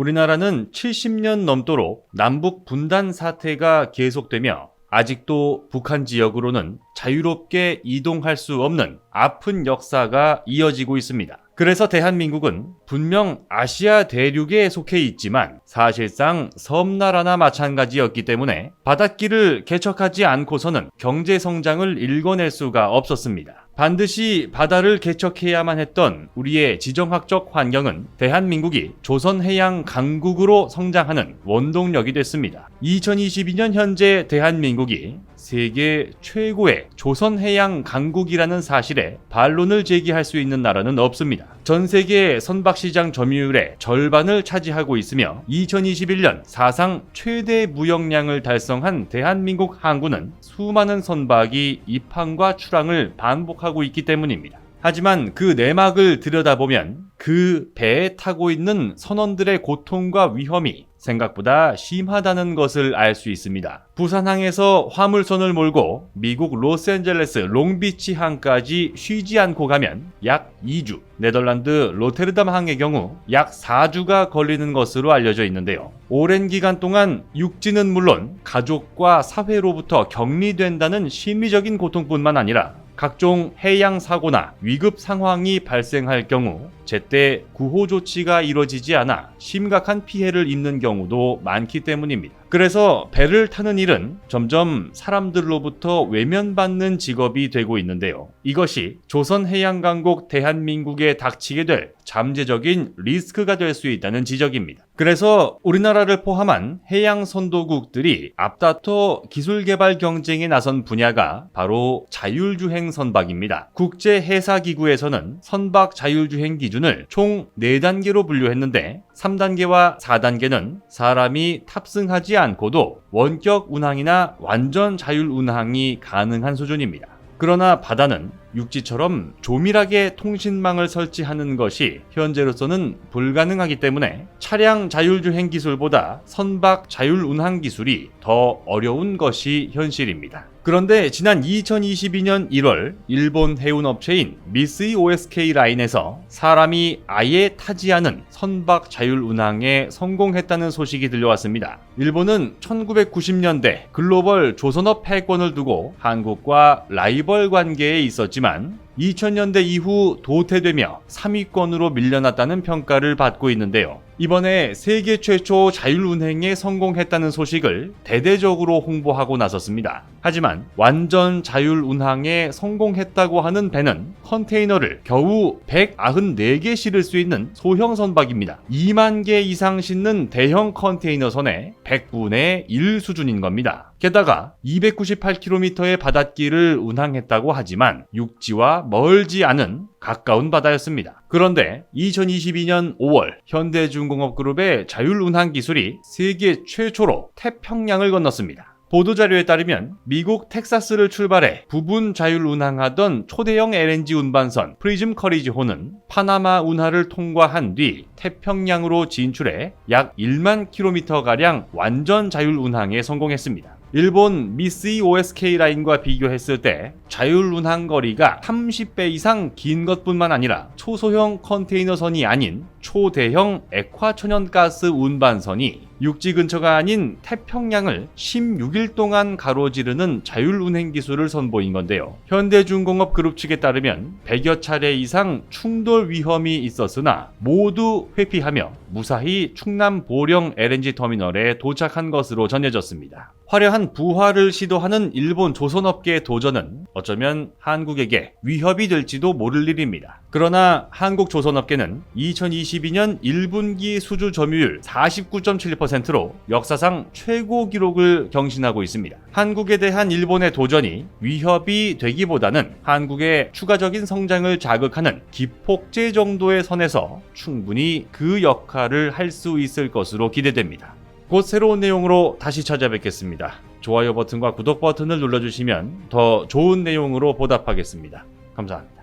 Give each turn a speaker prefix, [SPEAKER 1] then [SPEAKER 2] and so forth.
[SPEAKER 1] 우리나라는 70년 넘도록 남북 분단 사태가 계속되며 아직도 북한 지역으로는 자유롭게 이동할 수 없는 아픈 역사가 이어지고 있습니다. 그래서 대한민국은 분명 아시아 대륙에 속해 있지만 사실상 섬나라나 마찬가지였기 때문에 바닷길을 개척하지 않고서는 경제 성장을 일궈낼 수가 없었습니다. 반드시 바다를 개척해야만 했던 우리의 지정학적 환경은 대한민국이 조선해양 강국으로 성장하는 원동력이 됐습니다. 2022년 현재 대한민국이 세계 최고의 조선해양 강국이라는 사실에 반론을 제기할 수 있는 나라는 없습니다. 전 세계 선박시장 점유율의 절반을 차지하고 있으며 2021년 사상 최대 무역량을 달성한 대한민국 항구는 수많은 선박이 입항과 출항을 반복하고 있기 때문입니다. 하지만 그 내막을 들여다보면 그 배에 타고 있는 선원들의 고통과 위험이 생각보다 심하다는 것을 알 수 있습니다. 부산항에서 화물선을 몰고 미국 로스앤젤레스 롱비치 항까지 쉬지 않고 가면 약 2주, 네덜란드 로테르담 항의 경우 약 4주가 걸리는 것으로 알려져 있는데요. 오랜 기간 동안 육지는 물론 가족과 사회로부터 격리된다는 심리적인 고통뿐만 아니라 각종 해양 사고나 위급 상황이 발생할 경우 제때 구호 조치가 이루어지지 않아 심각한 피해를 입는 경우도 많기 때문입니다. 그래서 배를 타는 일은 점점 사람들로부터 외면받는 직업이 되고 있는데요. 이것이 조선해양강국 대한민국에 닥치게 될 잠재적인 리스크가 될 수 있다는 지적입니다. 그래서 우리나라를 포함한 해양 선도국들이 앞다퉈 기술 개발 경쟁에 나선 분야가 바로 자율주행 선박입니다. 국제해사기구에서는 선박 자율주행 기준을 총 4단계로 분류했는데 3단계와 4단계는 사람이 탑승하지 않고도 원격 운항이나 완전 자율 운항이 가능한 수준입니다. 그러나 바다는 육지처럼 조밀하게 통신망을 설치하는 것이 현재로서는 불가능하기 때문에 차량 자율주행 기술보다 선박 자율운항 기술이 더 어려운 것이 현실입니다. 그런데 지난 2022년 1월 일본 해운업체인 미쓰이 OSK 라인에서 사람이 아예 타지 않은 선박 자율운항에 성공했다는 소식이 들려왔습니다. 일본은 1990년대 글로벌 조선업 패권을 두고 한국과 라이벌 관계에 있었지만 2000년대 이후 도태되며 3위권으로 밀려났다는 평가를 받고 있는데요. 이번에 세계 최초 자율운행에 성공했다는 소식을 대대적으로 홍보하고 나섰습니다. 하지만 완전 자율운항에 성공했다고 하는 배는 컨테이너를 겨우 194개 실을 수 있는 소형 선박입니다. 2만 개 이상 싣는 대형 컨테이너선의 100분의 1 수준인 겁니다. 게다가 298km의 바닷길을 운항했다고 하지만 육지와 멀지 않은 가까운 바다였습니다. 그런데 2022년 5월 현대중공업그룹의 자율운항 기술이 세계 최초로 태평양을 건넜습니다. 보도자료에 따르면 미국 텍사스를 출발해 부분 자율운항하던 초대형 LNG 운반선 프리즘 커리지호는 파나마 운하를 통과한 뒤 태평양으로 진출해 약 1만 킬로미터가량 완전 자율운항에 성공했습니다. 일본 미쓰이 OSK 라인과 비교했을 때 자율운항 거리가 30배 이상 긴 것뿐만 아니라 초소형 컨테이너선이 아닌 초대형 액화천연가스 운반선이 육지 근처가 아닌 태평양을 16일 동안 가로지르는 자율운행 기술을 선보인 건데요. 현대중공업 그룹 측에 따르면 100여 차례 이상 충돌 위험이 있었으나 모두 회피하며 무사히 충남 보령 LNG 터미널에 도착한 것으로 전해졌습니다. 화려한 부활을 시도하는 일본 조선업계의 도전은 어쩌면 한국에게 위협이 될지도 모를 일입니다. 그러나 한국 조선업계는 2022년 1분기 수주 점유율 49.7%로 역사상 최고 기록을 경신하고 있습니다. 한국에 대한 일본의 도전이 위협이 되기보다는 한국의 추가적인 성장을 자극하는 기폭제 정도의 선에서 충분히 그 역할을 할 수 있을 것으로 기대됩니다. 곧 새로운 내용으로 다시 찾아뵙겠습니다. 좋아요 버튼과 구독 버튼을 눌러주시면 더 좋은 내용으로 보답하겠습니다. 감사합니다.